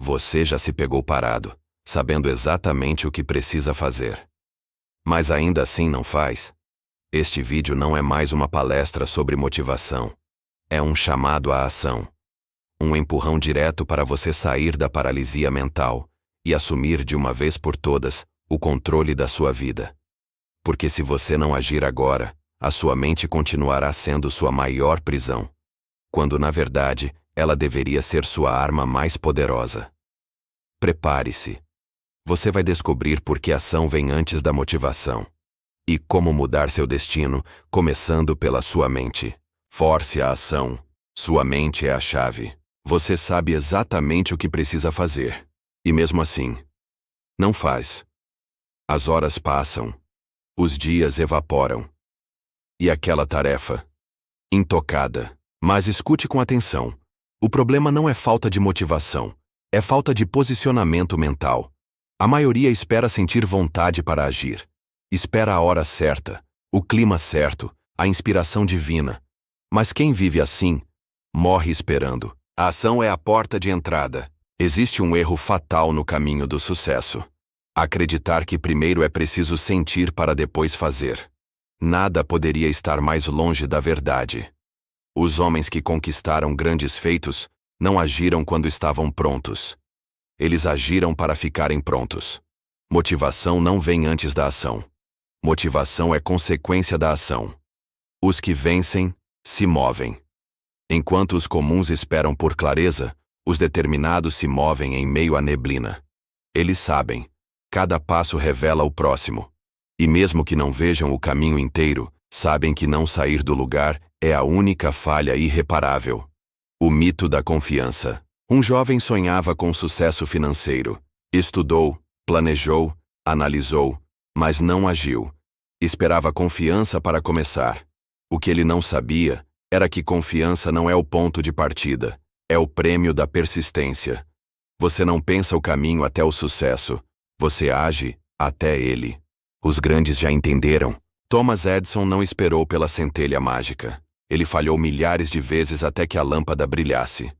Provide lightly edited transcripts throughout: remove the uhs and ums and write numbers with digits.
Você já se pegou parado, sabendo exatamente o que precisa fazer. Mas ainda assim não faz? Este vídeo não é mais uma palestra sobre motivação. É um chamado à ação. Um empurrão direto para você sair da paralisia mental e assumir de uma vez por todas o controle da sua vida. Porque se você não agir agora, a sua mente continuará sendo sua maior prisão, quando na verdade ela deveria ser sua arma mais poderosa. Prepare-se. Você vai descobrir por que a ação vem antes da motivação. E como mudar seu destino, começando pela sua mente. Force a ação. Sua mente é a chave. Você sabe exatamente o que precisa fazer. E mesmo assim, não faz. As horas passam. Os dias evaporam. E aquela tarefa? Intocada. Mas escute com atenção. O problema não é falta de motivação. É falta de posicionamento mental. A maioria espera sentir vontade para agir. Espera a hora certa, o clima certo, a inspiração divina. Mas quem vive assim, morre esperando. A ação é a porta de entrada. Existe um erro fatal no caminho do sucesso. Acreditar que primeiro é preciso sentir para depois fazer. Nada poderia estar mais longe da verdade. Os homens que conquistaram grandes feitos não agiram quando estavam prontos. Eles agiram para ficarem prontos. Motivação não vem antes da ação. Motivação é consequência da ação. Os que vencem, se movem. Enquanto os comuns esperam por clareza, os determinados se movem em meio à neblina. Eles sabem. Cada passo revela o próximo. E mesmo que não vejam o caminho inteiro, sabem que não sair do lugar é a única falha irreparável. O mito da confiança. Um jovem sonhava com sucesso financeiro. Estudou, planejou, analisou, mas não agiu. Esperava confiança para começar. O que ele não sabia era que confiança não é o ponto de partida, é o prêmio da persistência. Você não pensa o caminho até o sucesso, você age até ele. Os grandes já entenderam. Thomas Edison não esperou pela centelha mágica. Ele falhou milhares de vezes até que a lâmpada brilhasse.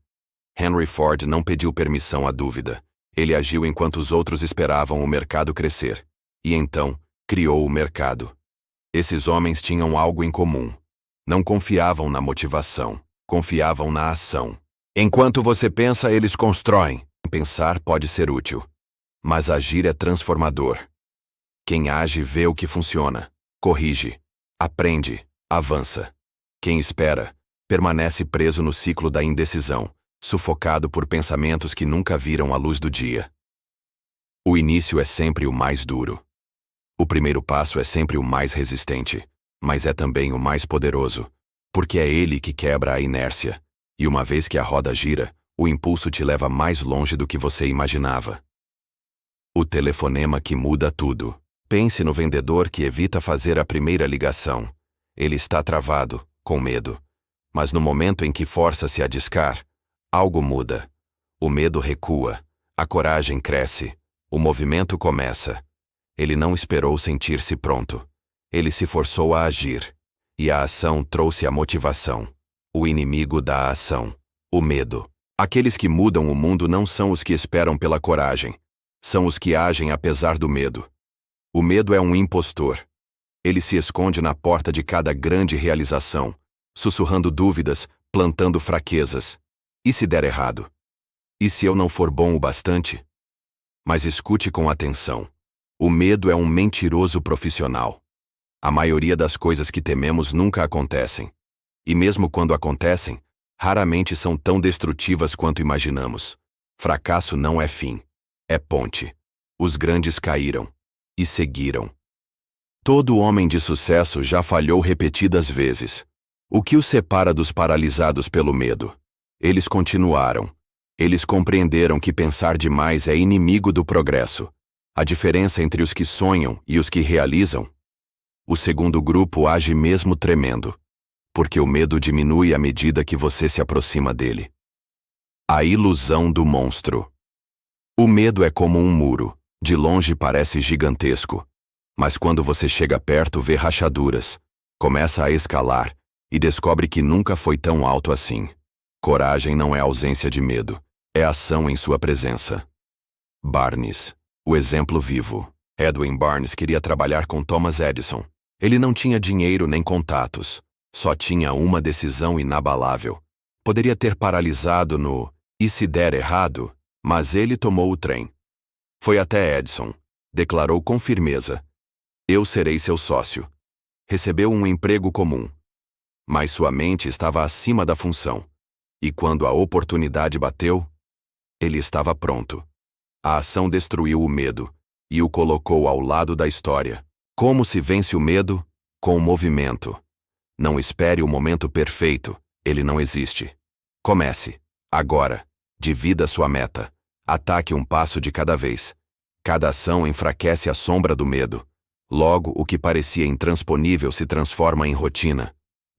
Henry Ford não pediu permissão à dúvida. Ele agiu enquanto os outros esperavam o mercado crescer. E então, criou o mercado. Esses homens tinham algo em comum. Não confiavam na motivação, confiavam na ação. Enquanto você pensa, eles constroem. Pensar pode ser útil, mas agir é transformador. Quem age vê o que funciona, corrige, aprende, avança. Quem espera, permanece preso no ciclo da indecisão, sufocado por pensamentos que nunca viram a luz do dia. O início é sempre o mais duro. O primeiro passo é sempre o mais resistente, mas é também o mais poderoso, porque é ele que quebra a inércia, e uma vez que a roda gira, o impulso te leva mais longe do que você imaginava. O telefonema que muda tudo. Pense no vendedor que evita fazer a primeira ligação. Ele está travado, com medo. Mas no momento em que força-se a discar, algo muda. O medo recua, a coragem cresce, o movimento começa. Ele não esperou sentir-se pronto. Ele se forçou a agir. E a ação trouxe a motivação. O inimigo da ação. O medo. Aqueles que mudam o mundo não são os que esperam pela coragem. São os que agem apesar do medo. O medo é um impostor. Ele se esconde na porta de cada grande realização, sussurrando dúvidas, plantando fraquezas. E se der errado? E se eu não for bom o bastante? Mas escute com atenção. O medo é um mentiroso profissional. A maioria das coisas que tememos nunca acontecem. E mesmo quando acontecem, raramente são tão destrutivas quanto imaginamos. Fracasso não é fim. É ponte. Os grandes caíram. E seguiram. Todo homem de sucesso já falhou repetidas vezes. O que os separa dos paralisados pelo medo? Eles continuaram. Eles compreenderam que pensar demais é inimigo do progresso. A diferença entre os que sonham e os que realizam? O segundo grupo age mesmo tremendo, porque o medo diminui à medida que você se aproxima dele. A ilusão do monstro. O medo é como um muro, de longe parece gigantesco, mas quando você chega perto vê rachaduras, começa a escalar e descobre que nunca foi tão alto assim. Coragem não é ausência de medo, É ação em sua presença. Barnes, o exemplo vivo. Edwin Barnes queria trabalhar com Thomas Edison. Ele não tinha dinheiro nem contatos. Só tinha uma decisão inabalável. Poderia ter paralisado no "e se der errado?", mas ele tomou o trem. Foi até Edison. Declarou com firmeza: "Eu serei seu sócio." Recebeu um emprego comum. Mas sua mente estava acima da função. E quando a oportunidade bateu, ele estava pronto. A ação destruiu o medo e o colocou ao lado da história. Como se vence o medo? Com movimento. Não espere o momento perfeito, ele não existe. Comece, agora. Divida sua meta. Ataque um passo de cada vez. Cada ação enfraquece a sombra do medo. Logo, o que parecia intransponível se transforma em rotina.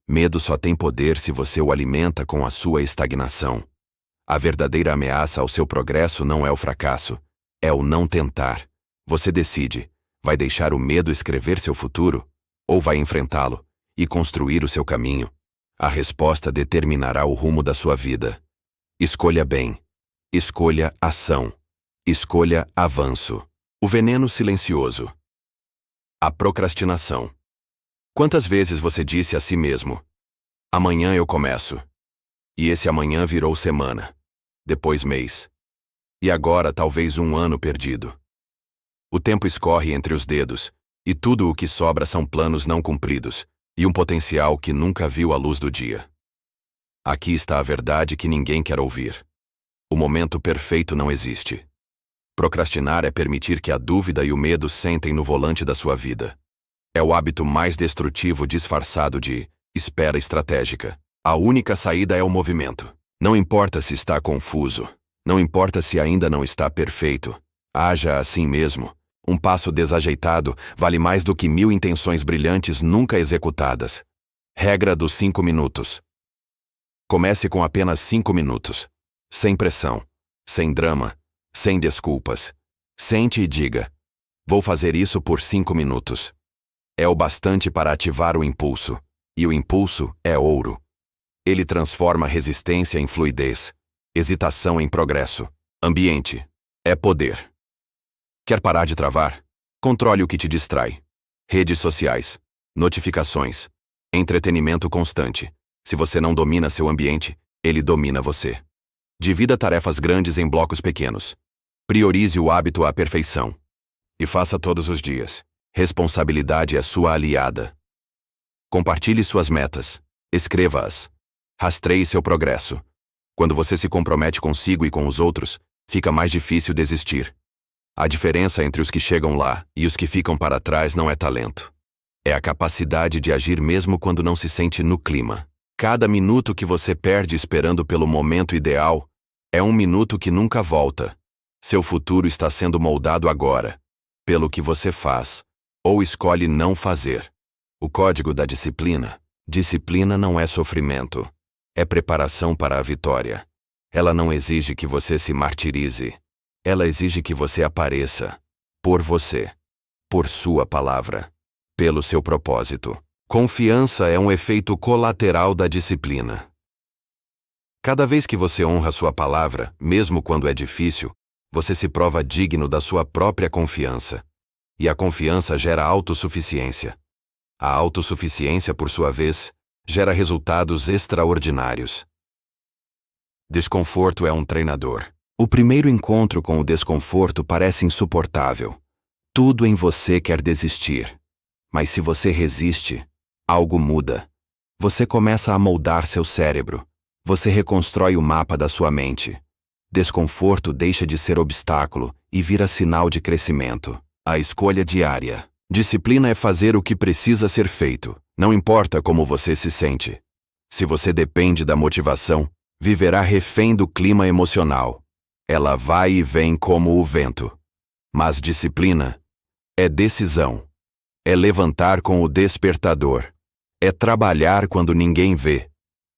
Medo só tem poder se você o alimenta com a sua estagnação. A verdadeira ameaça ao seu progresso não é o fracasso, é o não tentar. Você decide, vai deixar o medo escrever seu futuro? Ou vai enfrentá-lo e construir o seu caminho? A resposta determinará o rumo da sua vida. Escolha bem. Escolha ação. Escolha avanço. O veneno silencioso. A procrastinação. Quantas vezes você disse a si mesmo: "Amanhã eu começo." E esse amanhã virou semana, depois mês. E agora talvez um ano perdido. O tempo escorre entre os dedos, e tudo o que sobra são planos não cumpridos, e um potencial que nunca viu a luz do dia. Aqui está a verdade que ninguém quer ouvir. O momento perfeito não existe. Procrastinar é permitir que a dúvida e o medo sentem no volante da sua vida. É o hábito mais destrutivo disfarçado de espera estratégica. A única saída é o movimento. Não importa se está confuso. Não importa se ainda não está perfeito. Haja assim mesmo. Um passo desajeitado vale mais do que 1000 intenções brilhantes nunca executadas. Regra dos 5 minutos. Comece com apenas 5 minutos. Sem pressão. Sem drama. Sem desculpas. Sente e diga: "Vou fazer isso por 5 minutos." É o bastante para ativar o impulso. E o impulso é ouro. Ele transforma resistência em fluidez, hesitação em progresso. Ambiente é poder. Quer parar de travar? Controle o que te distrai. Redes sociais, notificações, entretenimento constante. Se você não domina seu ambiente, ele domina você. Divida tarefas grandes em blocos pequenos. Priorize o hábito à perfeição. E faça todos os dias. Responsabilidade é sua aliada. Compartilhe suas metas. Escreva-as. Rastreie seu progresso. Quando você se compromete consigo e com os outros, fica mais difícil desistir. A diferença entre os que chegam lá e os que ficam para trás não é talento. É a capacidade de agir mesmo quando não se sente no clima. Cada minuto que você perde esperando pelo momento ideal é um minuto que nunca volta. Seu futuro está sendo moldado agora, pelo que você faz, ou escolhe não fazer. O código da disciplina. Disciplina não é sofrimento. É preparação para a vitória. Ela não exige que você se martirize. Ela exige que você apareça. Por você. Por sua palavra. Pelo seu propósito. Confiança é um efeito colateral da disciplina. Cada vez que você honra sua palavra, mesmo quando é difícil, você se prova digno da sua própria confiança. E a confiança gera autossuficiência. A autossuficiência, por sua vez, gera resultados extraordinários. Desconforto é um treinador. O primeiro encontro com o desconforto parece insuportável. Tudo em você quer desistir. Mas se você resiste, algo muda. Você começa a moldar seu cérebro. Você reconstrói o mapa da sua mente. Desconforto deixa de ser obstáculo e vira sinal de crescimento. A escolha diária. Disciplina é fazer o que precisa ser feito. Não importa como você se sente. Se você depende da motivação, viverá refém do clima emocional. Ela vai e vem como o vento. Mas disciplina é decisão. É levantar com o despertador. É trabalhar quando ninguém vê.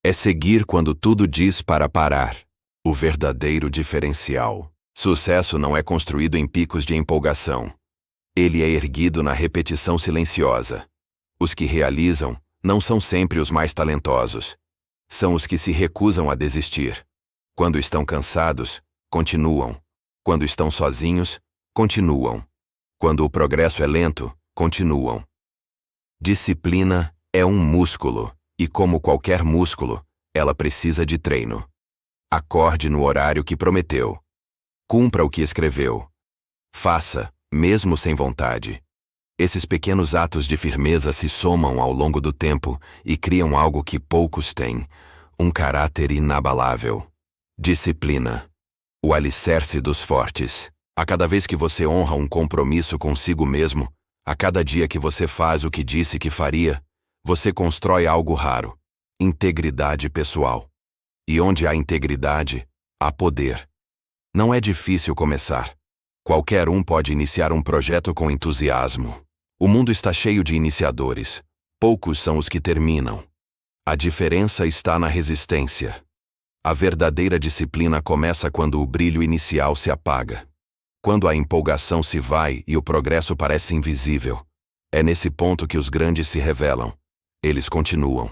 É seguir quando tudo diz para parar. O verdadeiro diferencial. Sucesso não é construído em picos de empolgação. Ele é erguido na repetição silenciosa. Os que realizam não são sempre os mais talentosos. São os que se recusam a desistir. Quando estão cansados, continuam. Quando estão sozinhos, continuam. Quando o progresso é lento, continuam. Disciplina é um músculo, e como qualquer músculo, ela precisa de treino. Acorde no horário que prometeu. Cumpra o que escreveu. Faça, mesmo sem vontade. Esses pequenos atos de firmeza se somam ao longo do tempo e criam algo que poucos têm, um caráter inabalável. Disciplina. O alicerce dos fortes. A cada vez que você honra um compromisso consigo mesmo, a cada dia que você faz o que disse que faria, você constrói algo raro: integridade pessoal. E onde há integridade, há poder. Não é difícil começar. Qualquer um pode iniciar um projeto com entusiasmo. O mundo está cheio de iniciadores. Poucos são os que terminam. A diferença está na resistência. A verdadeira disciplina começa quando o brilho inicial se apaga. Quando a empolgação se vai e o progresso parece invisível. É nesse ponto que os grandes se revelam. Eles continuam.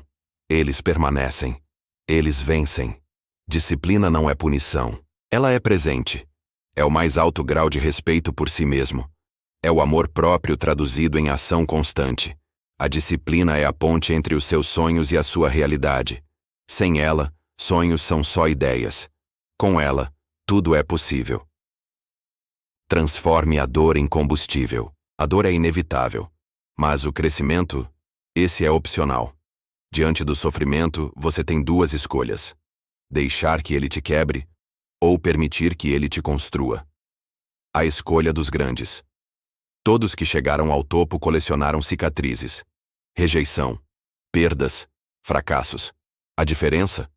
Eles permanecem. Eles vencem. Disciplina não é punição. Ela é presente. É o mais alto grau de respeito por si mesmo. É o amor próprio traduzido em ação constante. A disciplina é a ponte entre os seus sonhos e a sua realidade. Sem ela, sonhos são só ideias. Com ela, tudo é possível. Transforme a dor em combustível. A dor é inevitável. Mas o crescimento, esse é opcional. Diante do sofrimento, você tem duas escolhas: deixar que ele te quebre ou permitir que ele te construa. A escolha dos grandes. Todos que chegaram ao topo colecionaram cicatrizes, rejeição, perdas, fracassos. A diferença?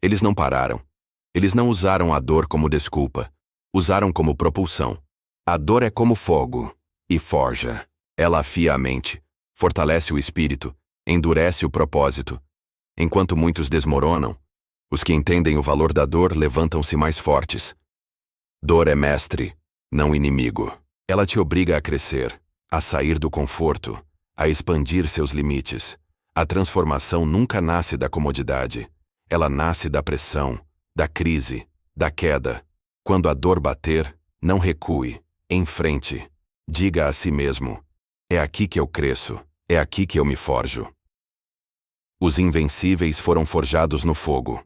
Eles não pararam. Eles não usaram a dor como desculpa. Usaram como propulsão. A dor é como fogo e forja. Ela afia a mente, fortalece o espírito, endurece o propósito. Enquanto muitos desmoronam, os que entendem o valor da dor levantam-se mais fortes. Dor é mestre, não inimigo. Ela te obriga a crescer, a sair do conforto, a expandir seus limites. A transformação nunca nasce da comodidade. Ela nasce da pressão, da crise, da queda. Quando a dor bater, não recue, enfrente. Diga a si mesmo: é aqui que eu cresço, é aqui que eu me forjo. Os invencíveis foram forjados no fogo.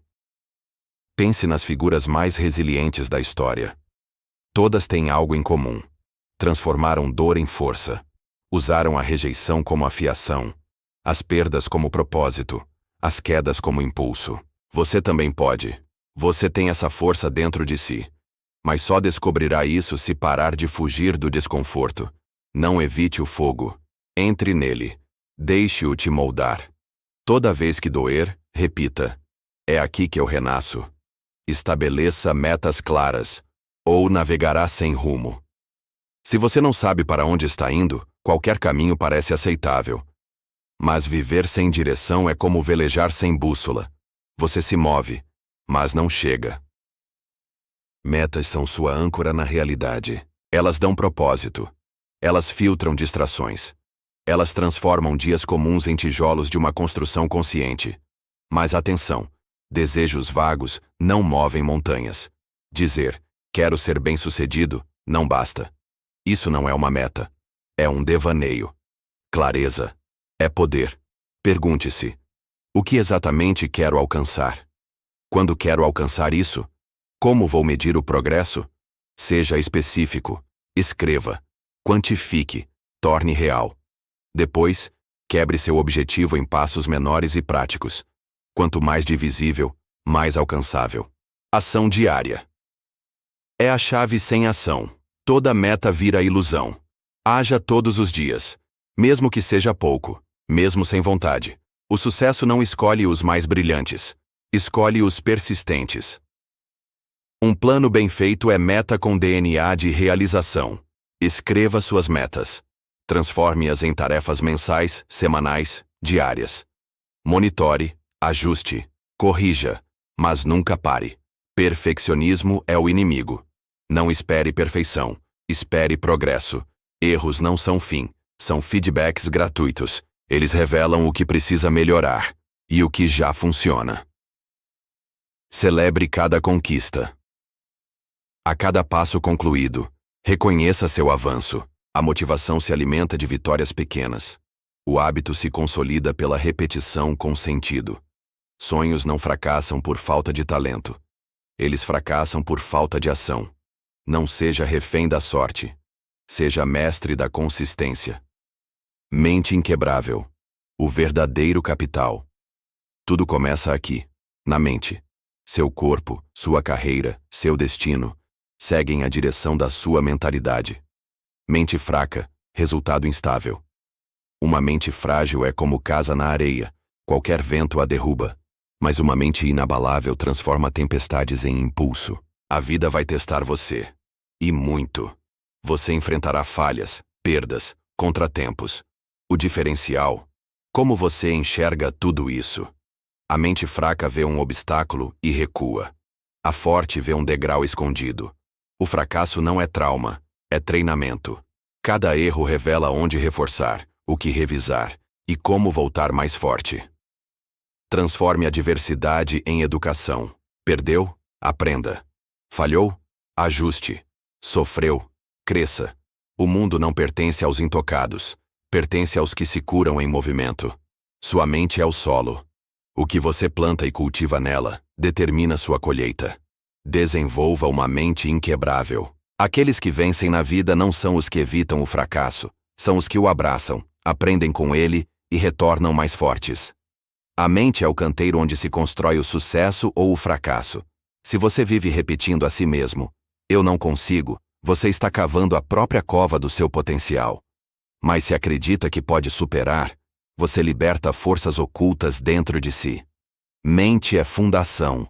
Pense nas figuras mais resilientes da história. Todas têm algo em comum. Transformaram dor em força. Usaram a rejeição como afiação, as perdas como propósito, as quedas como impulso. Você também pode. Você tem essa força dentro de si. Mas só descobrirá isso se parar de fugir do desconforto. Não evite o fogo. Entre nele. Deixe-o te moldar. Toda vez que doer, repita: é aqui que eu renasço. Estabeleça metas claras, ou navegará sem rumo. Se você não sabe para onde está indo, qualquer caminho parece aceitável. Mas viver sem direção é como velejar sem bússola. Você se move, mas não chega. Metas são sua âncora na realidade. Elas dão propósito. Elas filtram distrações. Elas transformam dias comuns em tijolos de uma construção consciente. Mas atenção, desejos vagos não movem montanhas. Dizer, quero ser bem-sucedido, não basta. Isso não é uma meta. É um devaneio. Clareza é poder. Pergunte-se: o que exatamente quero alcançar? Quando quero alcançar isso? Como vou medir o progresso? Seja específico. Escreva. Quantifique. Torne real. Depois, quebre seu objetivo em passos menores e práticos. Quanto mais divisível, mais alcançável. Ação diária. É a chave sem ação. Toda meta vira ilusão. Haja todos os dias. Mesmo que seja pouco. Mesmo sem vontade. O sucesso não escolhe os mais brilhantes. Escolhe os persistentes. Um plano bem feito é meta com DNA de realização. Escreva suas metas. Transforme-as em tarefas mensais, semanais, diárias. Monitore, ajuste, corrija, mas nunca pare. Perfeccionismo é o inimigo. Não espere perfeição, espere progresso. Erros não são fim, são feedbacks gratuitos. Eles revelam o que precisa melhorar e o que já funciona. Celebre cada conquista. A cada passo concluído, reconheça seu avanço. A motivação se alimenta de vitórias pequenas. O hábito se consolida pela repetição com sentido. Sonhos não fracassam por falta de talento. Eles fracassam por falta de ação. Não seja refém da sorte. Seja mestre da consistência. Mente inquebrável. O verdadeiro capital. Tudo começa aqui, na mente. Seu corpo, sua carreira, seu destino, seguem a direção da sua mentalidade. Mente fraca, resultado instável. Uma mente frágil é como casa na areia. Qualquer vento a derruba. Mas uma mente inabalável transforma tempestades em impulso. A vida vai testar você. E muito. Você enfrentará falhas, perdas, contratempos. O diferencial? Como você enxerga tudo isso? A mente fraca vê um obstáculo e recua. A forte vê um degrau escondido. O fracasso não é trauma, é treinamento. Cada erro revela onde reforçar, o que revisar e como voltar mais forte. Transforme a adversidade em educação. Perdeu? Aprenda. Falhou? Ajuste. Sofreu? Cresça. O mundo não pertence aos intocados. Pertence aos que se curam em movimento. Sua mente é o solo. O que você planta e cultiva nela determina sua colheita. Desenvolva uma mente inquebrável. Aqueles que vencem na vida não são os que evitam o fracasso, são os que o abraçam, aprendem com ele e retornam mais fortes. A mente é o canteiro onde se constrói o sucesso ou o fracasso. Se você vive repetindo a si mesmo, eu não consigo, você está cavando a própria cova do seu potencial. Mas se acredita que pode superar, você liberta forças ocultas dentro de si. Mente é fundação.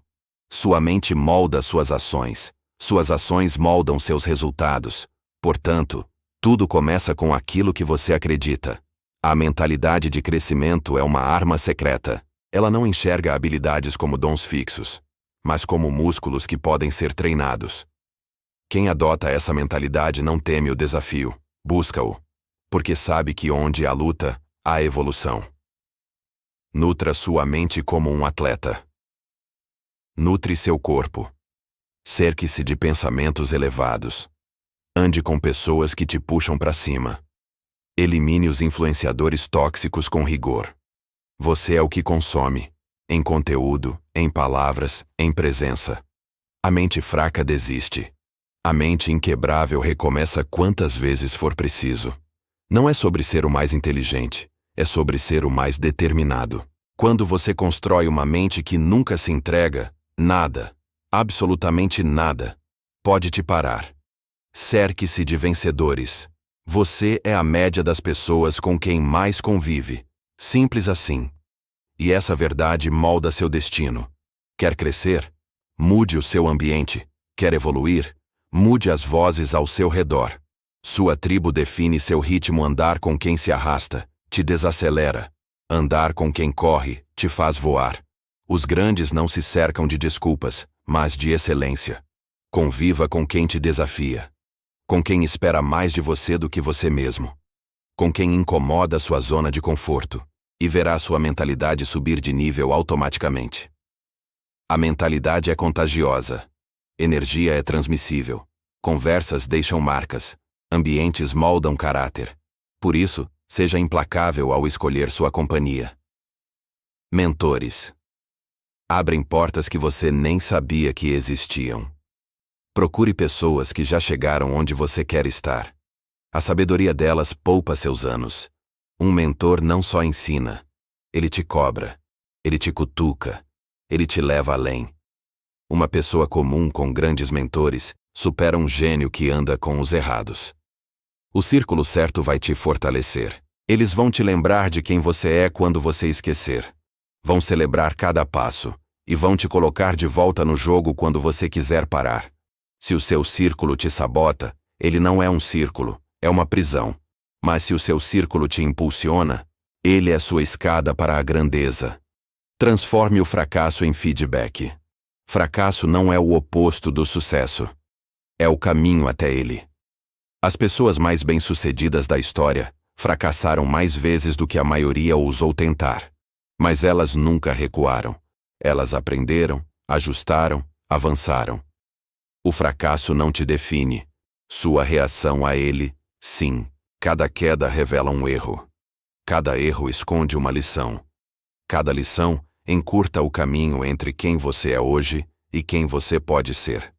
Sua mente molda suas ações moldam seus resultados. Portanto, tudo começa com aquilo que você acredita. A mentalidade de crescimento é uma arma secreta. Ela não enxerga habilidades como dons fixos, mas como músculos que podem ser treinados. Quem adota essa mentalidade não teme o desafio, busca-o, porque sabe que onde há luta, há evolução. Nutra sua mente como um atleta. Nutre seu corpo. Cerque-se de pensamentos elevados. Ande com pessoas que te puxam para cima. Elimine os influenciadores tóxicos com rigor. Você é o que consome, em conteúdo, em palavras, em presença. A mente fraca desiste. A mente inquebrável recomeça quantas vezes for preciso. Não é sobre ser o mais inteligente, é sobre ser o mais determinado. Quando você constrói uma mente que nunca se entrega, nada, absolutamente nada, pode te parar. Cerque-se de vencedores. Você é a média das pessoas com quem mais convive. Simples assim. E essa verdade molda seu destino. Quer crescer? Mude o seu ambiente. Quer evoluir? Mude as vozes ao seu redor. Sua tribo define seu ritmo. Andar com quem se arrasta te desacelera. Andar com quem corre te faz voar. Os grandes não se cercam de desculpas, mas de excelência. Conviva com quem te desafia. Com quem espera mais de você do que você mesmo. Com quem incomoda sua zona de conforto. E verá sua mentalidade subir de nível automaticamente. A mentalidade é contagiosa. Energia é transmissível. Conversas deixam marcas. Ambientes moldam caráter. Por isso, seja implacável ao escolher sua companhia. Mentores. Abrem portas que você nem sabia que existiam. Procure pessoas que já chegaram onde você quer estar. A sabedoria delas poupa seus anos. Um mentor não só ensina, ele te cobra, ele te cutuca, ele te leva além. Uma pessoa comum com grandes mentores supera um gênio que anda com os errados. O círculo certo vai te fortalecer. Eles vão te lembrar de quem você é quando você esquecer. Vão celebrar cada passo e vão te colocar de volta no jogo quando você quiser parar. Se o seu círculo te sabota, ele não é um círculo, é uma prisão. Mas se o seu círculo te impulsiona, ele é sua escada para a grandeza. Transforme o fracasso em feedback. Fracasso não é o oposto do sucesso. É o caminho até ele. As pessoas mais bem-sucedidas da história fracassaram mais vezes do que a maioria ousou tentar. Mas elas nunca recuaram. Elas aprenderam, ajustaram, avançaram. O fracasso não te define. Sua reação a ele, sim. Cada queda revela um erro. Cada erro esconde uma lição. Cada lição encurta o caminho entre quem você é hoje e quem você pode ser.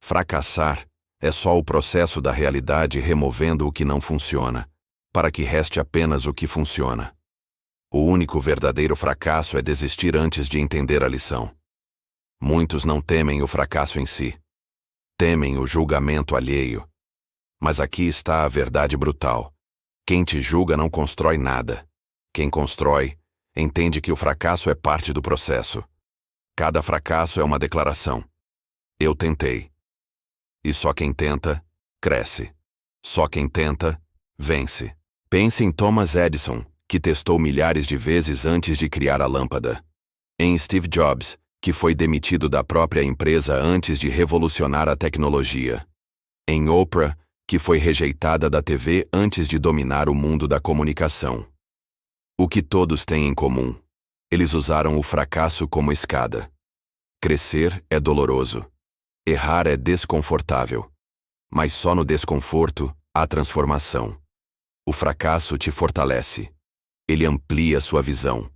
Fracassar é só o processo da realidade removendo o que não funciona, para que reste apenas o que funciona. O único verdadeiro fracasso é desistir antes de entender a lição. Muitos não temem o fracasso em si. Temem o julgamento alheio. Mas aqui está a verdade brutal. Quem te julga não constrói nada. Quem constrói, entende que o fracasso é parte do processo. Cada fracasso é uma declaração. Eu tentei. E só quem tenta, cresce. Só quem tenta, vence. Pense em Thomas Edison, que testou milhares de vezes antes de criar a lâmpada. Em Steve Jobs, que foi demitido da própria empresa antes de revolucionar a tecnologia. Em Oprah, que foi rejeitada da TV antes de dominar o mundo da comunicação. O que todos têm em comum? Eles usaram o fracasso como escada. Crescer é doloroso. Errar é desconfortável. Mas só no desconforto há transformação. O fracasso te fortalece. Ele amplia sua visão.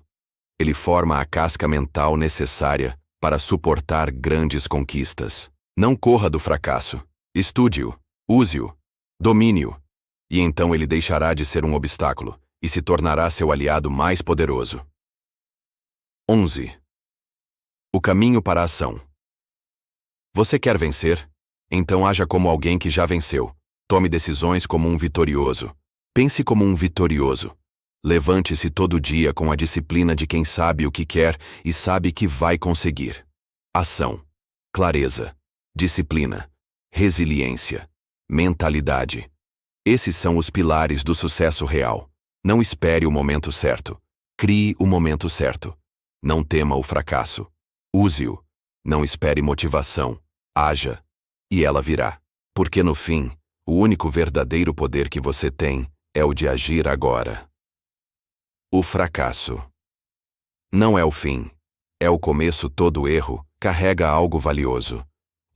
Ele forma a casca mental necessária para suportar grandes conquistas. Não corra do fracasso. Estude-o. Use-o. Domine-o. E então ele deixará de ser um obstáculo e se tornará seu aliado mais poderoso. 11. O caminho para a ação. Você quer vencer? Então haja como alguém que já venceu. Tome decisões como um vitorioso. Pense como um vitorioso. Levante-se todo dia com a disciplina de quem sabe o que quer e sabe que vai conseguir. Ação, clareza, disciplina, resiliência, mentalidade. Esses são os pilares do sucesso real. Não espere o momento certo. Crie o momento certo. Não tema o fracasso. Use-o. Não espere motivação. Haja. E ela virá. Porque no fim, o único verdadeiro poder que você tem é o de agir agora. O fracasso não é o fim. É o começo. Todo erro carrega algo valioso.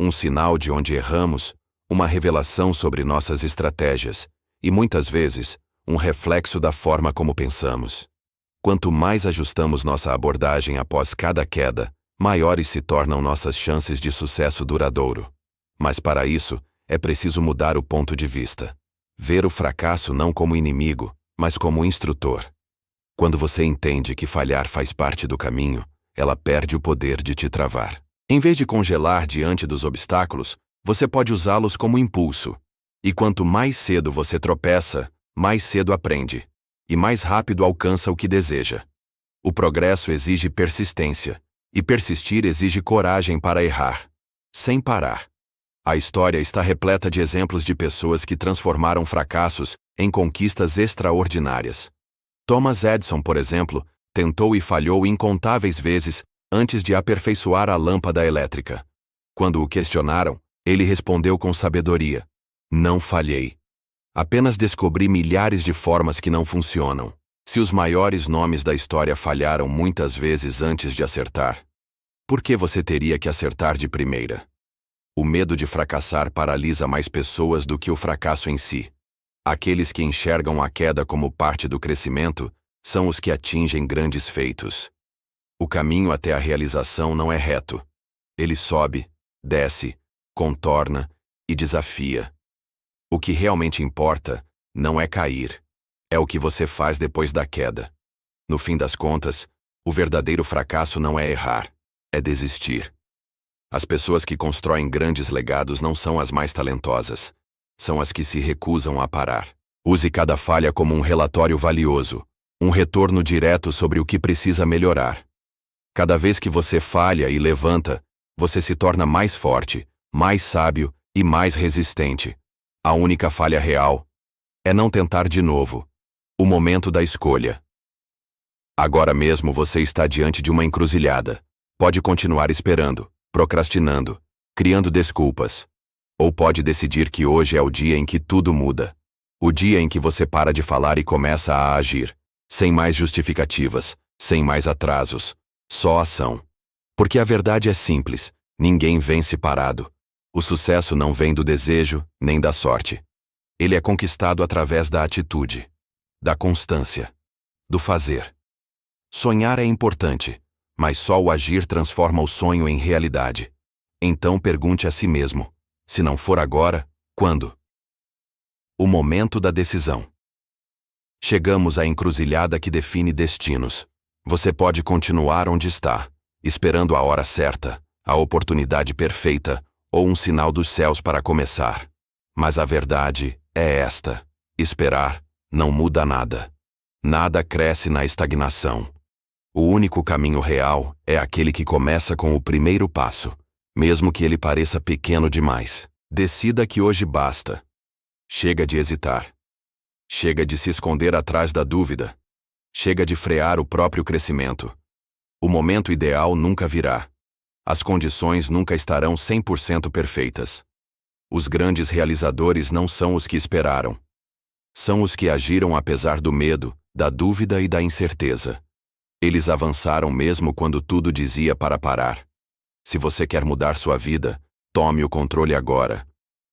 Um sinal de onde erramos, uma revelação sobre nossas estratégias e, muitas vezes, um reflexo da forma como pensamos. Quanto mais ajustamos nossa abordagem após cada queda, maiores se tornam nossas chances de sucesso duradouro. Mas para isso, é preciso mudar o ponto de vista. Ver o fracasso não como inimigo, mas como instrutor. Quando você entende que falhar faz parte do caminho, ela perde o poder de te travar. Em vez de congelar diante dos obstáculos, você pode usá-los como impulso. E quanto mais cedo você tropeça, mais cedo aprende. E mais rápido alcança o que deseja. O progresso exige persistência. E persistir exige coragem para errar. Sem parar. A história está repleta de exemplos de pessoas que transformaram fracassos em conquistas extraordinárias. Thomas Edison, por exemplo, tentou e falhou incontáveis vezes antes de aperfeiçoar a lâmpada elétrica. Quando o questionaram, ele respondeu com sabedoria: "Não falhei. Apenas descobri milhares de formas que não funcionam." Se os maiores nomes da história falharam muitas vezes antes de acertar, por que você teria que acertar de primeira? O medo de fracassar paralisa mais pessoas do que o fracasso em si. Aqueles que enxergam a queda como parte do crescimento são os que atingem grandes feitos. O caminho até a realização não é reto. Ele sobe, desce, contorna e desafia. O que realmente importa não é cair. É o que você faz depois da queda. No fim das contas, o verdadeiro fracasso não é errar, é desistir. As pessoas que constroem grandes legados não são as mais talentosas. São as que se recusam a parar. Use cada falha como um relatório valioso, um retorno direto sobre o que precisa melhorar. Cada vez que você falha e levanta, você se torna mais forte, mais sábio e mais resistente. A única falha real é não tentar de novo. O momento da escolha. Agora mesmo você está diante de uma encruzilhada. Pode continuar esperando, procrastinando, criando desculpas. Ou pode decidir que hoje é o dia em que tudo muda. O dia em que você para de falar e começa a agir. Sem mais justificativas, sem mais atrasos. Só ação. Porque a verdade é simples: ninguém vence parado. O sucesso não vem do desejo, nem da sorte. Ele é conquistado através da atitude, da constância, do fazer. Sonhar é importante, mas só o agir transforma o sonho em realidade. Então pergunte a si mesmo: se não for agora, quando? O momento da decisão. Chegamos à encruzilhada que define destinos. Você pode continuar onde está, esperando a hora certa, a oportunidade perfeita ou um sinal dos céus para começar. Mas a verdade é esta: esperar não muda nada. Nada cresce na estagnação. O único caminho real é aquele que começa com o primeiro passo, mesmo que ele pareça pequeno demais. Decida que hoje basta. Chega de hesitar. Chega de se esconder atrás da dúvida. Chega de frear o próprio crescimento. O momento ideal nunca virá. As condições nunca estarão 100% perfeitas. Os grandes realizadores não são os que esperaram. São os que agiram apesar do medo, da dúvida e da incerteza. Eles avançaram mesmo quando tudo dizia para parar. Se você quer mudar sua vida, tome o controle agora.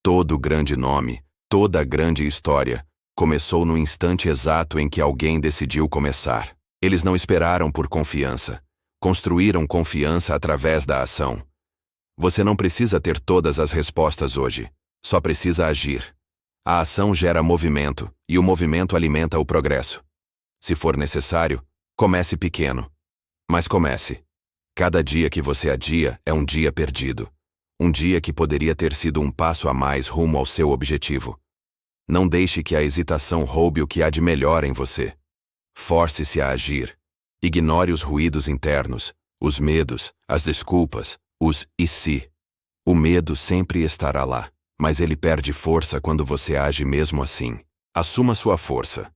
Todo grande nome, toda grande história, começou no instante exato em que alguém decidiu começar. Eles não esperaram por confiança. Construíram confiança através da ação. Você não precisa ter todas as respostas hoje. Só precisa agir. A ação gera movimento, e o movimento alimenta o progresso. Se for necessário, comece pequeno. Mas comece. Cada dia que você adia é um dia perdido. Um dia que poderia ter sido um passo a mais rumo ao seu objetivo. Não deixe que a hesitação roube o que há de melhor em você. Force-se a agir. Ignore os ruídos internos, os medos, as desculpas, os "e se". O medo sempre estará lá, mas ele perde força quando você age mesmo assim. Assuma sua força.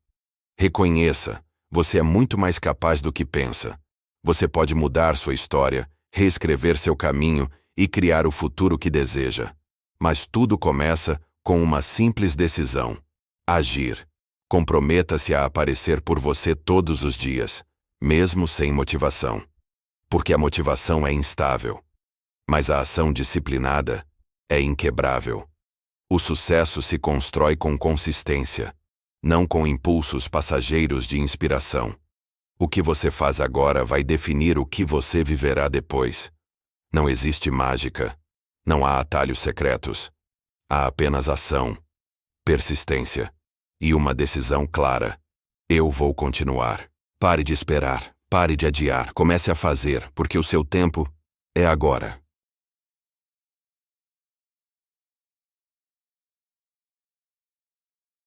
Reconheça, você é muito mais capaz do que pensa. Você pode mudar sua história, reescrever seu caminho e criar o futuro que deseja. Mas tudo começa com uma simples decisão: agir. Comprometa-se a aparecer por você todos os dias, mesmo sem motivação. Porque a motivação é instável. Mas a ação disciplinada é inquebrável. O sucesso se constrói com consistência, não com impulsos passageiros de inspiração. O que você faz agora vai definir o que você viverá depois. Não existe mágica. Não há atalhos secretos. Há apenas ação, persistência e uma decisão clara. Eu vou continuar. Pare de esperar, pare de adiar, comece a fazer, porque o seu tempo é agora.